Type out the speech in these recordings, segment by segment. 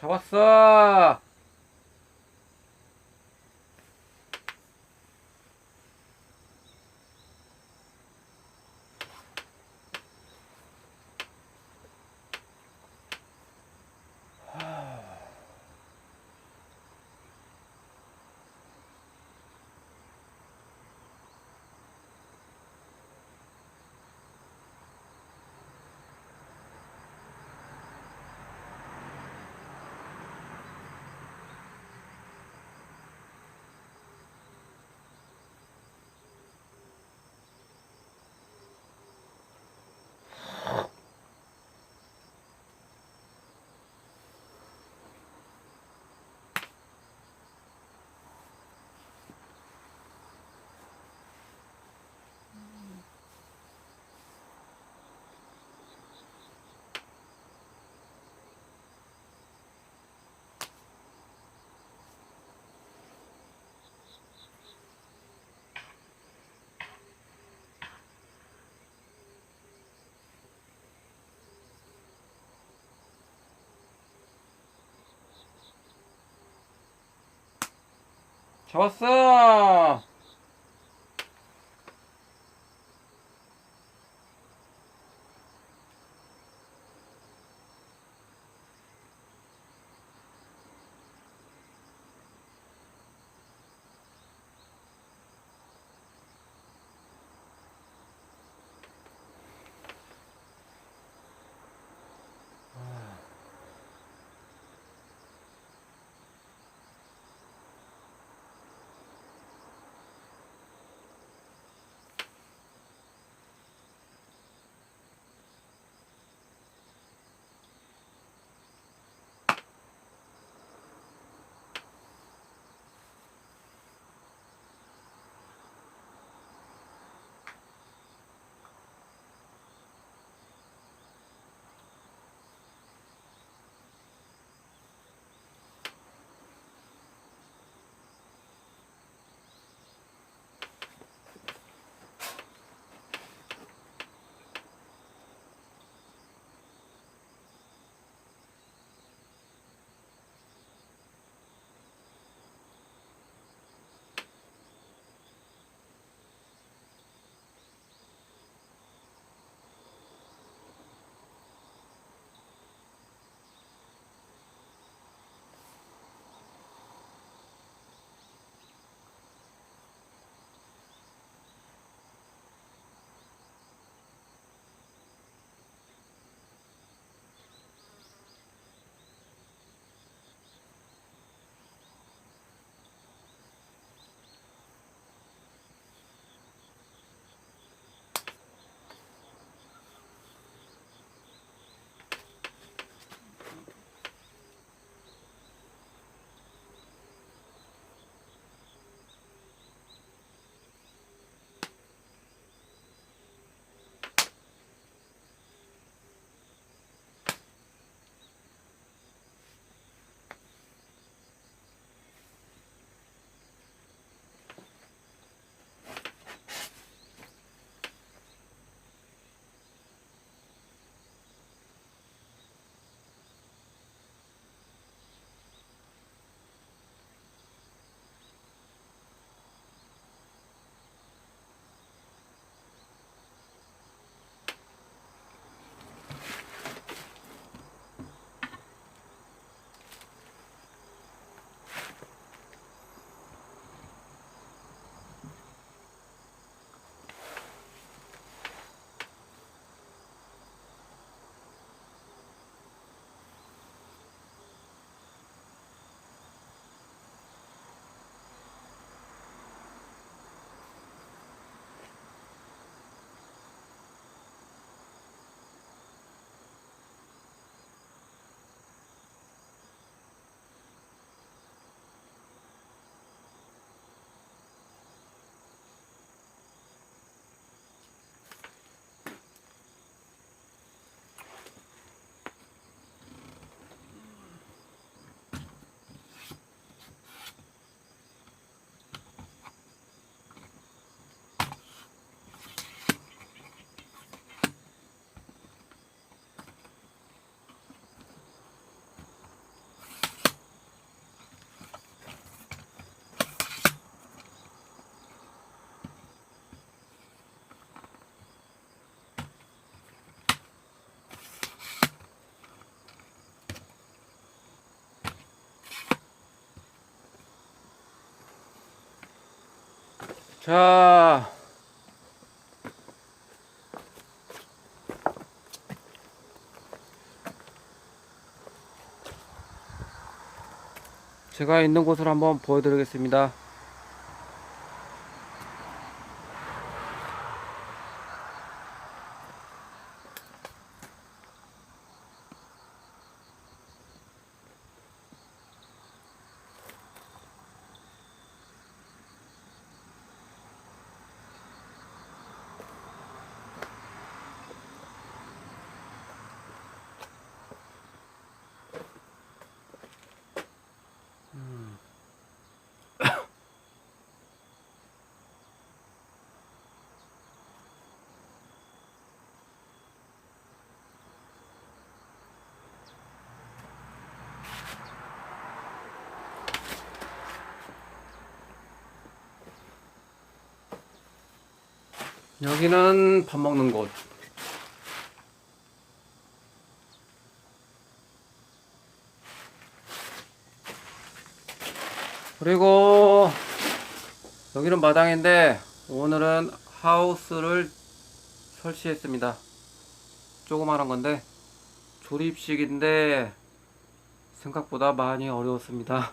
잡았어. 잡았어. 자, 제가 있는 곳을 한번 보여드리겠습니다. 여기는 밥 먹는 곳. 그리고 여기는 마당인데 오늘은 하우스를 설치했습니다. 조그마한 건데 조립식인데 생각보다 많이 어려웠습니다.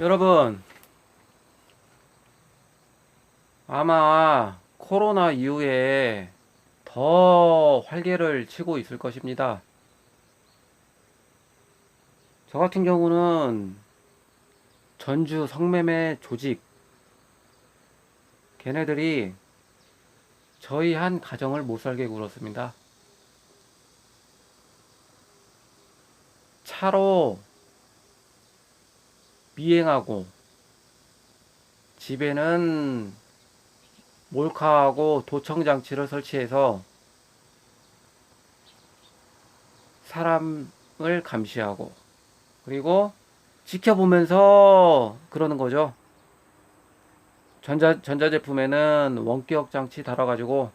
여러분, 아마 코로나 이후에 더 활개를 치고 있을 것입니다. 저 같은 경우는 전주 성매매 조직, 걔네들이 저희 한 가정을 못 살게 굴었습니다. 차로 미행하고 집에는 몰카하고 도청장치를 설치해서 사람을 감시하고 그리고 지켜보면서 그러는 거죠. 전자제품에는 원격 장치 달아가지고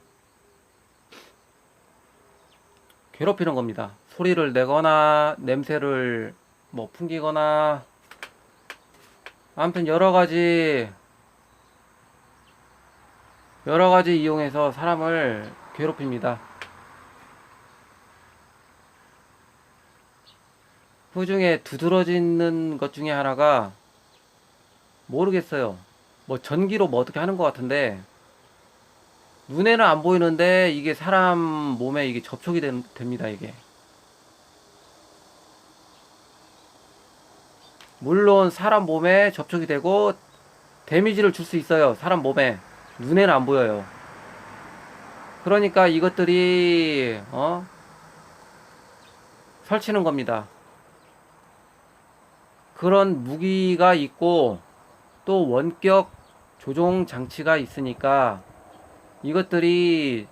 괴롭히는 겁니다. 소리를 내거나 냄새를 뭐 풍기거나 아무튼 여러가지 이용해서 사람을 괴롭힙니다. 그 중에 두드러지는 것 중에 하나가 모르겠어요. 뭐 전기로 뭐 어떻게 하는 것 같은데 눈에는 안 보이는데 이게 사람 몸에 이게 접촉이 됩니다. 이게 물론 사람 몸에 접촉이 되고 데미지를 줄 수 있어요. 사람 몸에 눈에는 안 보여요. 그러니까 이것들이 설치는 겁니다. 그런 무기가 있고 또 원격 조종 장치가 있으니까 이것들이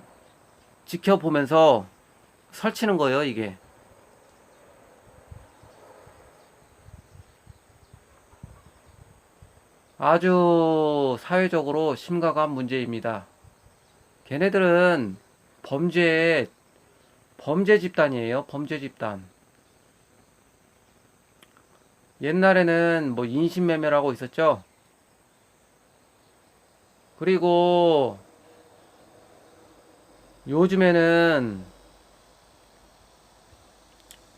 지켜보면서 설치는 거예요. 이게 아주 사회적으로 심각한 문제입니다. 걔네들은 범죄 집단이에요. 범죄 집단. 옛날에는 뭐 인신매매라고 있었죠. 그리고 요즘에는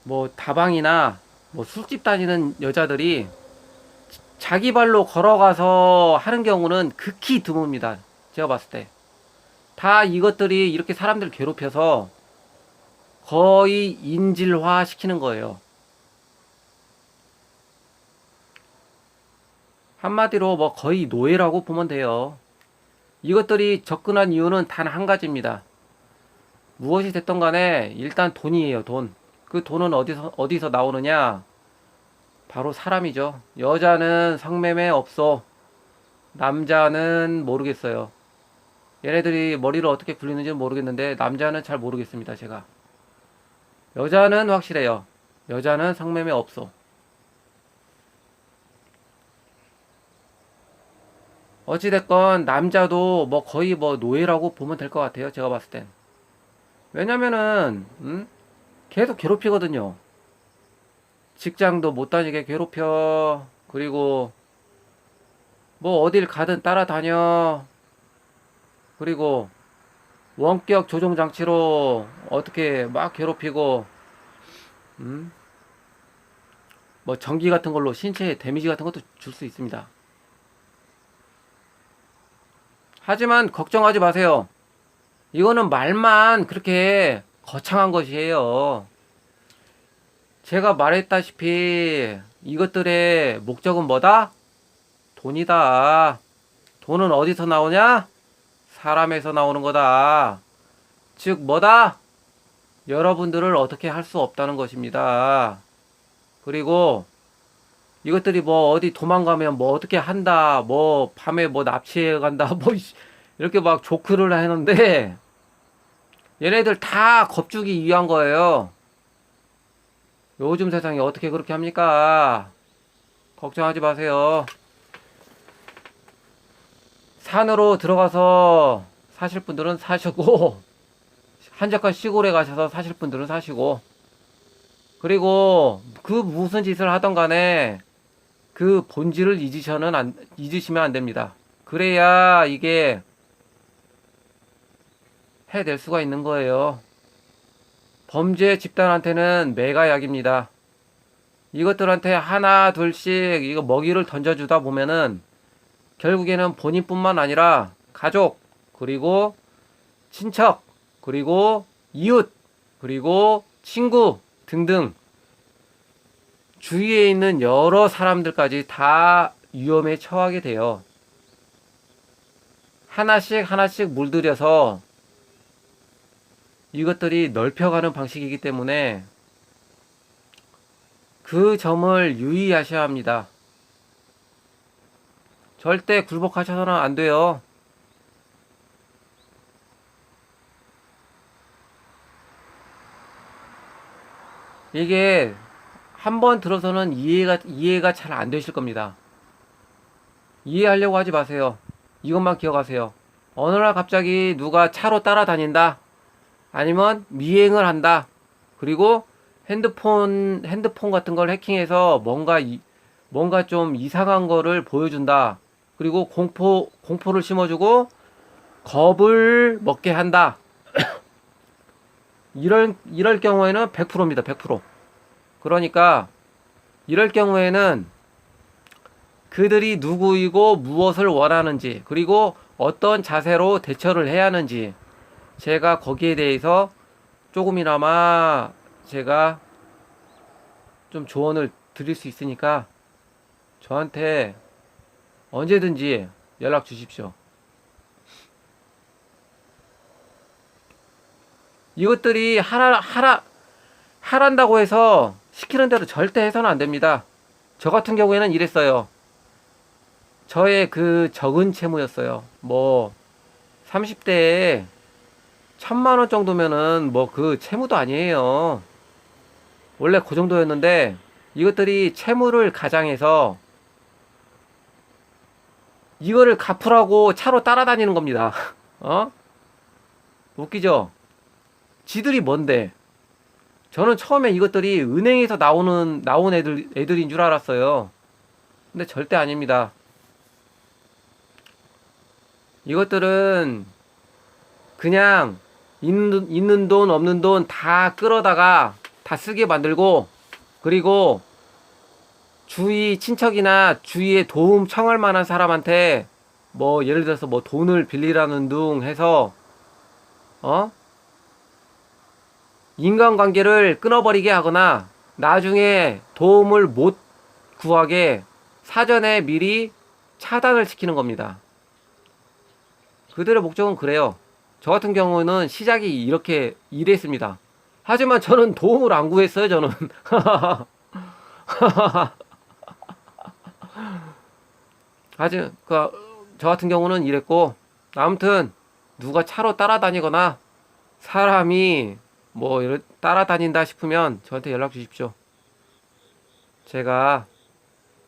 뭐 다방이나 뭐 술집 다니는 여자들이 자기 발로 걸어가서 하는 경우는 극히 드뭅니다. 제가 봤을 때. 다 이것들이 이렇게 사람들 괴롭혀서 거의 인질화 시키는 거예요. 한마디로 뭐 거의 노예라고 보면 돼요. 이것들이 접근한 이유는 단 한 가지입니다. 무엇이 됐던 간에 일단 돈이에요, 돈. 그 돈은 어디서 나오느냐? 바로 사람이죠. 여자는 성매매 없어. 남자는 모르겠어요. 얘네들이 머리를 어떻게 굴리는지는 모르겠는데 남자는 잘 모르겠습니다. 제가 여자는 확실해요. 여자는 성매매 없어. 어찌됐건 남자도 뭐 거의 뭐 노예라고 보면 될 것 같아요. 제가 봤을 땐. 왜냐면은 계속 괴롭히거든요. 직장도 못 다니게 괴롭혀. 그리고 뭐 어딜 가든 따라다녀. 그리고 원격 조종 장치로 어떻게 막 괴롭히고 음? 뭐 전기 같은 걸로 신체에 데미지 같은 것도 줄 수 있습니다. 하지만 걱정하지 마세요. 이거는 말만 그렇게 거창한 것이에요. 제가 말했다시피 이것들의 목적은 뭐다? 돈이다. 돈은 어디서 나오냐? 사람에서 나오는 거다. 즉 뭐다? 여러분들을 어떻게 할 수 없다는 것입니다. 그리고 이것들이 뭐 어디 도망가면 뭐 어떻게 한다. 뭐 밤에 뭐 납치해 간다. 뭐 이렇게 막 조크를 하는데 얘네들 다 겁주기 위한 거예요. 요즘 세상에 어떻게 그렇게 합니까? 걱정하지 마세요. 산으로 들어가서 사실 분들은 사시고 한적한 시골에 가셔서 사실 분들은 사시고 그리고 그 무슨 짓을 하던 간에 그 본질을 잊으시면 안 됩니다. 그래야 이게 해낼 수가 있는 거예요. 범죄 집단한테는 매가약입니다. 이것들한테 하나 둘씩 이거 먹이를 던져주다 보면은 결국에는 본인뿐만 아니라 가족 그리고 친척 그리고 이웃 그리고 친구 등등 주위에 있는 여러 사람들까지 다 위험에 처하게 돼요. 하나씩 하나씩 물들여서 이것들이 넓혀가는 방식이기 때문에 그 점을 유의하셔야 합니다. 절대 굴복하셔서는 안 돼요. 이게 한번 들어서는 이해가 잘 안 되실 겁니다. 이해하려고 하지 마세요. 이것만 기억하세요. 어느 날 갑자기 누가 차로 따라다닌다. 아니면 미행을 한다. 그리고 핸드폰 같은 걸 해킹해서 뭔가 좀 이상한 거를 보여준다. 그리고 공포를 심어주고 겁을 먹게 한다. 이럴 경우에는 100%입니다. 100%. 그러니까 이럴 경우에는 그들이 누구이고 무엇을 원하는지 그리고 어떤 자세로 대처를 해야 하는지 제가 거기에 대해서 조금이나마 제가 좀 조언을 드릴 수 있으니까 저한테 언제든지 연락 주십시오. 이것들이 하란다고 해서 시키는 대로 절대 해서는 안 됩니다. 저 같은 경우에는 이랬어요. 저의 그 적은 채무였어요. 뭐 30대에 1000만 원 정도면은 뭐 그 채무도 아니에요. 원래 그 정도였는데 이것들이 채무를 가장해서 이거를 갚으라고 차로 따라다니는 겁니다. 어? 웃기죠? 지들이 뭔데? 저는 처음에 이것들이 은행에서 나온 애들인 줄 알았어요. 근데 절대 아닙니다. 이것들은 그냥 있는 돈 없는 돈 다 끌어다가 다 쓰게 만들고 그리고 주위 친척이나 주위에 도움 청할 만한 사람한테 뭐 예를 들어서 뭐 돈을 빌리라는 둥 해서 인간관계를 끊어버리게 하거나 나중에 도움을 못 구하게 사전에 미리 차단을 시키는 겁니다. 그들의 목적은 그래요. 저 같은 경우는 시작이 이렇게 이랬습니다. 하지만 저는 도움을 안 구했어요, 저는. 저 같은 경우는 이랬고, 아무튼, 누가 차로 따라다니거나, 사람이 따라다닌다 싶으면 저한테 연락 주십시오. 제가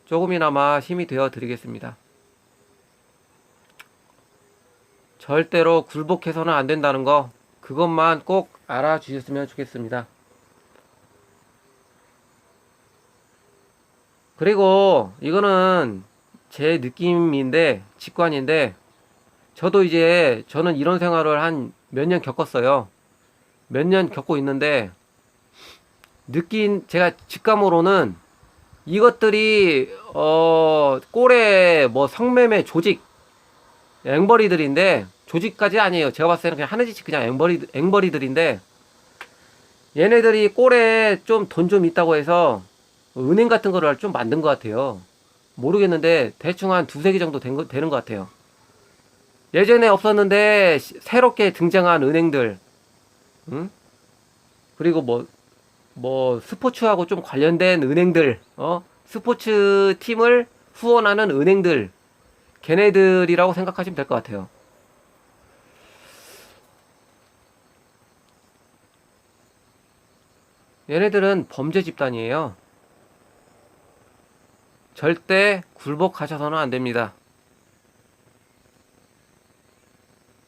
조금이나마 힘이 되어 드리겠습니다. 절대로 굴복해서는 안 된다는 거, 그것만 꼭 알아주셨으면 좋겠습니다. 그리고 이거는 제 느낌인데, 직관인데, 저는 이런 생활을 한 몇 년 겪었어요. 몇 년 겪고 있는데, 제가 직감으로는 이것들이, 꼴의 뭐 성매매 조직, 앵벌이들인데, 조직까지 아니에요. 제가 봤을 때는 그냥 하느짓이 그냥 앵벌이들인데, 얘네들이 꼴에 좀 돈 좀 있다고 해서 은행 같은 거를 좀 만든 것 같아요. 모르겠는데 대충 한 두세 개 정도 되는 것 같아요. 예전에 없었는데 새롭게 등장한 은행들, 응? 그리고 뭐 스포츠하고 좀 관련된 은행들, 스포츠 팀을 후원하는 은행들, 걔네들이라고 생각하시면 될 것 같아요. 얘네들은 범죄 집단이에요. 절대 굴복하셔서는 안 됩니다.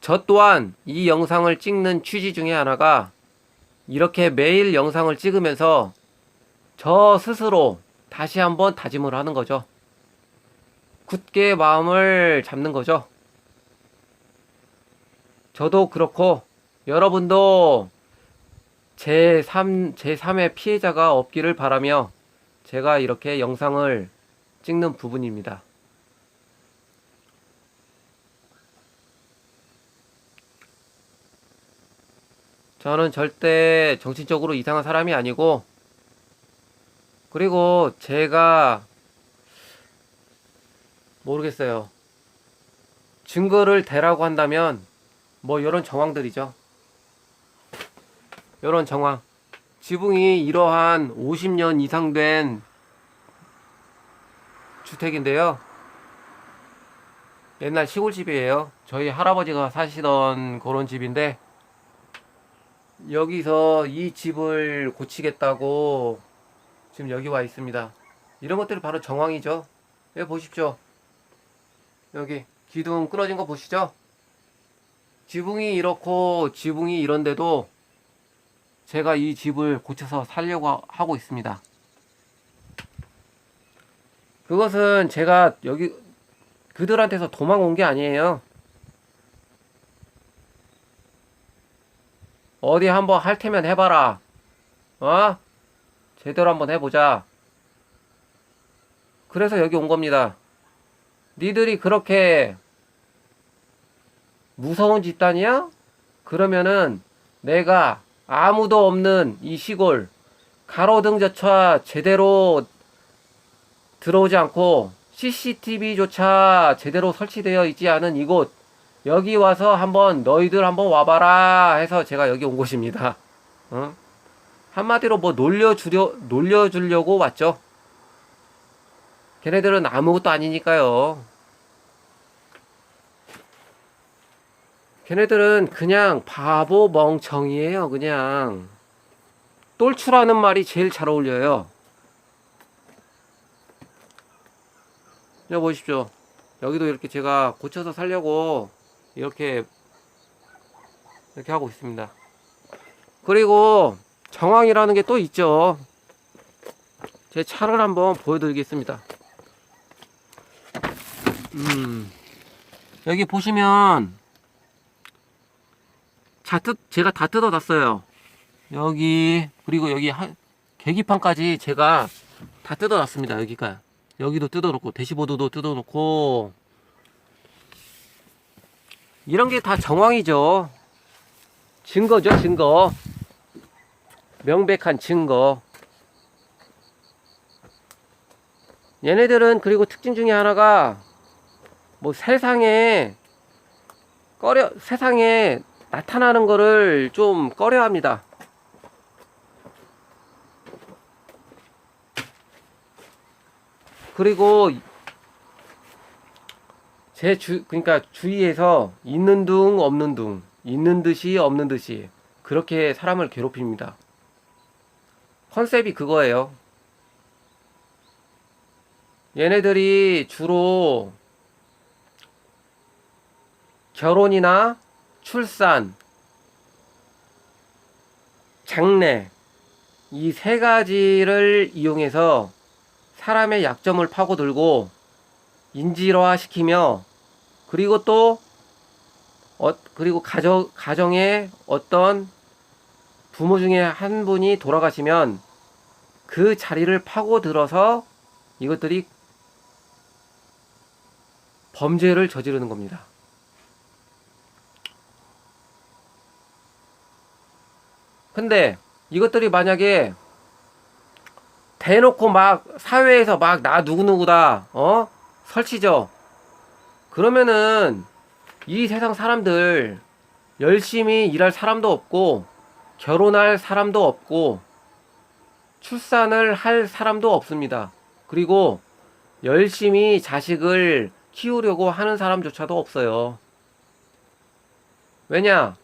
저 또한 이 영상을 찍는 취지 중에 하나가 이렇게 매일 영상을 찍으면서 저 스스로 다시 한번 다짐을 하는 거죠. 굳게 마음을 잡는 거죠. 저도 그렇고 여러분도 제3의 피해자가 없기를 바라며 제가 이렇게 영상을 찍는 부분입니다. 저는 절대 정신적으로 이상한 사람이 아니고, 그리고 제가 모르겠어요. 증거를 대라고 한다면 뭐 이런 정황들이죠. 이런 정황. 지붕이 이러한 50년 이상 된 주택인데요. 옛날 시골집이에요. 저희 할아버지가 사시던 그런 집인데, 여기서 이 집을 고치겠다고 지금 여기 와 있습니다. 이런 것들이 바로 정황이죠. 여기 보십시오. 여기 기둥 끊어진 거 보시죠? 지붕이 이렇고 지붕이 이런데도 제가 이 집을 고쳐서 살려고 하고 있습니다. 그것은 제가 여기 그들한테서 도망온 게 아니에요. 어디 한번 할 테면 해봐라. 제대로 한번 해보자. 그래서 여기 온 겁니다. 니들이 그렇게 무서운 집단이야? 그러면은 내가 아무도 없는 이 시골, 가로등조차 제대로 들어오지 않고 CCTV조차 제대로 설치되어 있지 않은 이곳, 여기 와서 너희들 한번 와봐라 해서 제가 여기 온 곳입니다. 한마디로 뭐 놀려주려고 왔죠. 걔네들은 아무것도 아니니까요. 걔네들은 그냥 바보 멍청이에요. 그냥 똘추라는 말이 제일 잘 어울려요. 여기 보십시오. 여기도 이렇게 제가 고쳐서 살려고 이렇게 하고 있습니다. 그리고 정황이라는 게 또 있죠. 제 차를 한번 보여드리겠습니다. 여기 보시면 제가 다 뜯어놨어요. 여기, 그리고 여기 계기판까지 제가 다 뜯어놨습니다. 여기도 뜯어놓고, 대시보드도 뜯어놓고, 이런 게 다 정황이죠. 증거죠, 증거. 명백한 증거. 얘네들은 그리고 특징 중에 하나가 뭐 세상에 나타나는 거를 좀 꺼려 합니다. 그리고 그러니까 주위에서 있는 둥 없는 둥, 있는 듯이 없는 듯이 그렇게 사람을 괴롭힙니다. 컨셉이 그거예요. 얘네들이 주로 결혼이나 출산, 장래, 이 세 가지를 이용해서 사람의 약점을 파고들고 인지화시키며, 그리고 또 그리고 가정에 어떤 부모 중에 한 분이 돌아가시면 그 자리를 파고들어서 이것들이 범죄를 저지르는 겁니다. 근데 이것들이 만약에 대놓고 막 사회에서 막 나 누구누구다 설치죠. 그러면은 이 세상 사람들 열심히 일할 사람도 없고, 결혼할 사람도 없고, 출산을 할 사람도 없습니다. 그리고 열심히 자식을 키우려고 하는 사람조차도 없어요. 왜냐?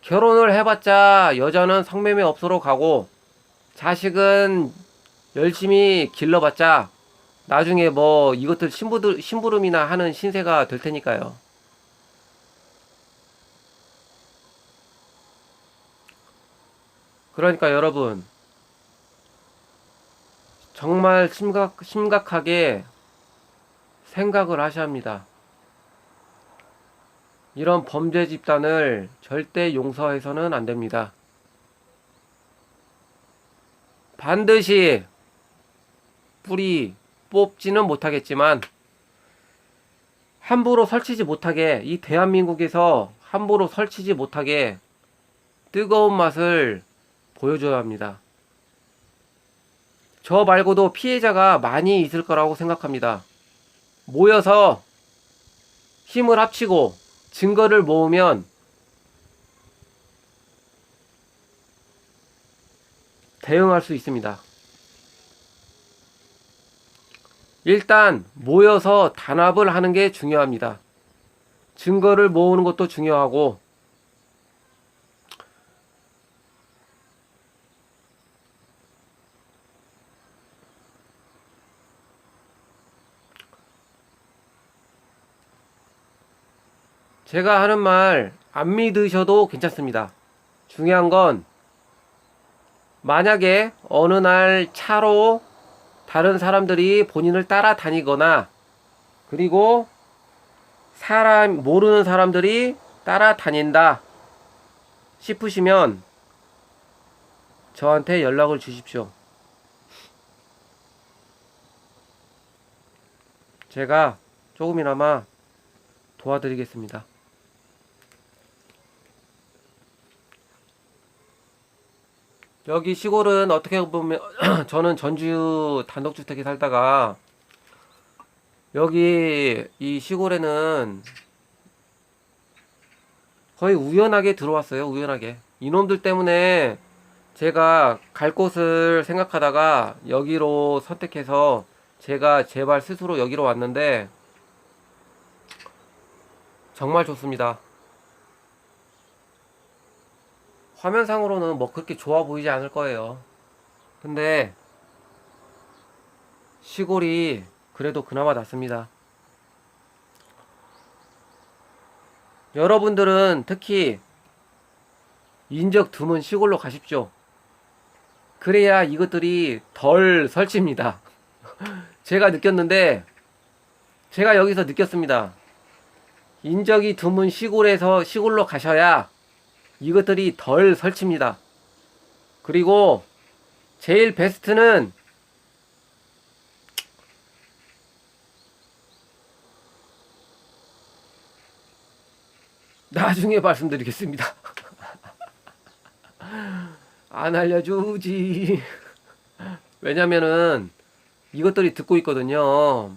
결혼을 해봤자 여자는 성매매 업소로 가고, 자식은 열심히 길러봤자 나중에 뭐 이것들 심부름이나 하는 신세가 될 테니까요. 그러니까 여러분, 정말 심각하게 생각을 하셔야 합니다. 이런 범죄 집단을 절대 용서해서는 안 됩니다. 반드시 뿌리 뽑지는 못하겠지만 함부로 설치지 못하게, 이 대한민국에서 함부로 설치지 못하게 뜨거운 맛을 보여줘야 합니다. 저 말고도 피해자가 많이 있을 거라고 생각합니다. 모여서 힘을 합치고 증거를 모으면 대응할 수 있습니다. 일단 모여서 단합을 하는 게 중요합니다. 증거를 모으는 것도 중요하고, 제가 하는 말 안 믿으셔도 괜찮습니다. 중요한 건 만약에 어느 날 차로 다른 사람들이 본인을 따라다니거나, 그리고 모르는 사람들이 따라다닌다 싶으시면 저한테 연락을 주십시오. 제가 조금이나마 도와드리겠습니다. 여기 시골은 어떻게 보면 저는 전주 단독주택에 살다가 여기 이 시골에는 거의 우연하게 들어왔어요. 우연하게. 이놈들 때문에 제가 갈 곳을 생각하다가 여기로 선택해서 제가 제발 스스로 여기로 왔는데 정말 좋습니다. 화면상으로는 뭐 그렇게 좋아 보이지 않을 거예요. 근데 시골이 그래도 그나마 낫습니다. 여러분들은 특히 인적 드문 시골로 가십시오. 그래야 이것들이 덜 설칩니다. 제가 느꼈는데, 제가 여기서 느꼈습니다. 인적이 드문 시골로 가셔야 이것들이 덜 설칩니다. 그리고 제일 베스트는 나중에 말씀드리겠습니다. 안 알려주지. 왜냐면은 이것들이 듣고 있거든요.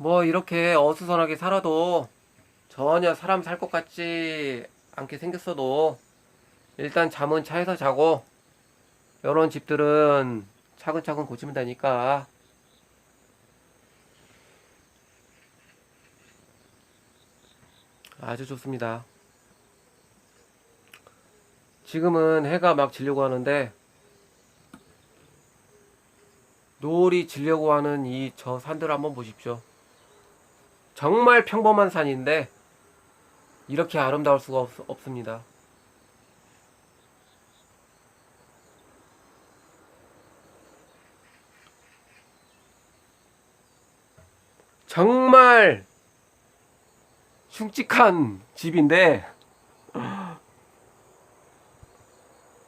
뭐 이렇게 어수선하게 살아도, 전혀 사람 살 것 같지 않게 생겼어도 일단 잠은 차에서 자고, 이런 집들은 차근차근 고치면 되니까 아주 좋습니다. 지금은 해가 막 지려고 하는데, 노을이 지려고 하는 이 저 산들 한번 보십시오. 정말 평범한 산인데 이렇게 아름다울 수가 없습니다. 정말 흉측한 집인데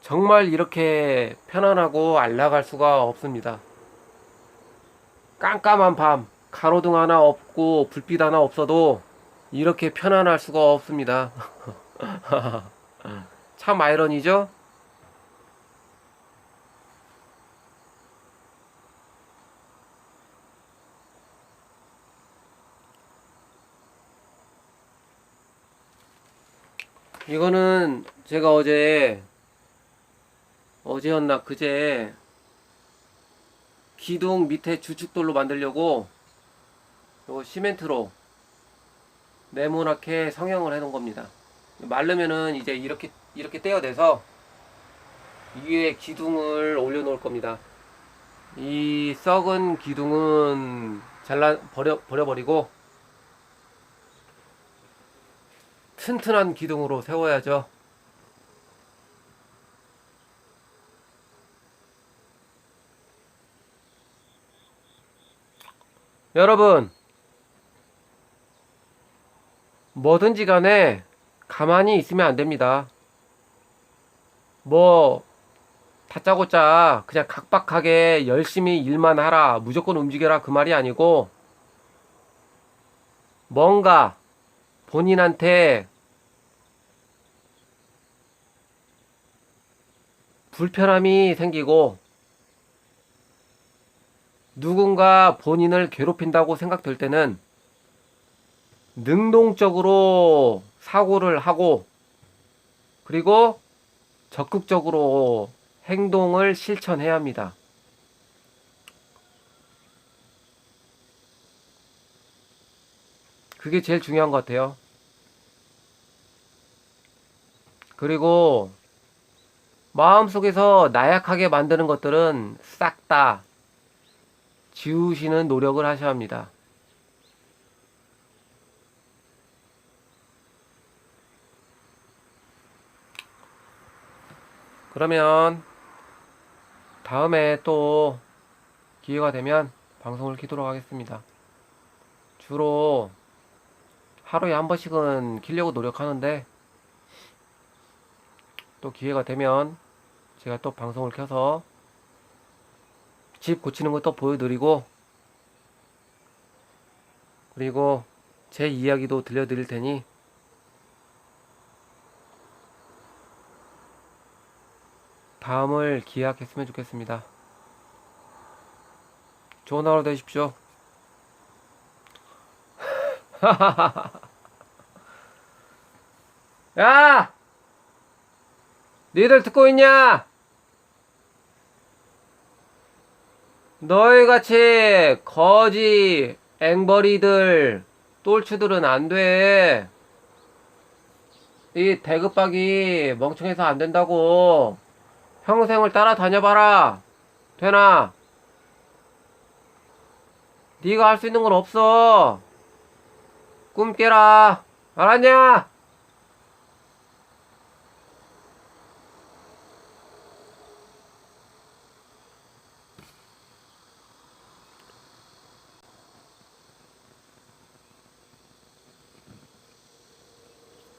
정말 이렇게 편안하고 안락할 수가 없습니다. 깜깜한 밤, 가로등 하나 없고 불빛 하나 없어도 이렇게 편안할 수가 없습니다. 참 아이러니죠? 이거는 제가 어제였나 그제 기둥 밑에 주춧돌로 만들려고 요거 시멘트로 네모나게 성형을 해 놓은 겁니다. 마르면은 이제 이렇게 떼어내서 위에 기둥을 올려 놓을 겁니다. 이 썩은 기둥은 버려버리고 튼튼한 기둥으로 세워야죠. 여러분, 뭐든지 간에 가만히 있으면 안 됩니다. 뭐 다짜고짜 그냥 각박하게 열심히 일만 하라, 무조건 움직여라 그 말이 아니고, 뭔가 본인한테 불편함이 생기고 누군가 본인을 괴롭힌다고 생각될 때는 능동적으로 사고를 하고, 그리고 적극적으로 행동을 실천해야 합니다. 그게 제일 중요한 것 같아요. 그리고 마음속에서 나약하게 만드는 것들은 싹 다 지우시는 노력을 하셔야 합니다. 그러면 다음에 또 기회가 되면 방송을 키도록 하겠습니다. 주로 하루에 한 번씩은 키려고 노력하는데, 또 기회가 되면 제가 또 방송을 켜서 집 고치는 것도 보여드리고, 그리고 제 이야기도 들려드릴 테니 다음을 기약했으면 좋겠습니다. 좋은 하루 되십시오. 야! 니들 듣고 있냐? 너희같이 거지 앵벌이들 똘추들은 안돼. 이 대급박이 멍청해서 안된다고. 평생을 따라다녀봐라. 되나? 네가 할 수 있는 건 없어. 꿈 깨라. 알았냐?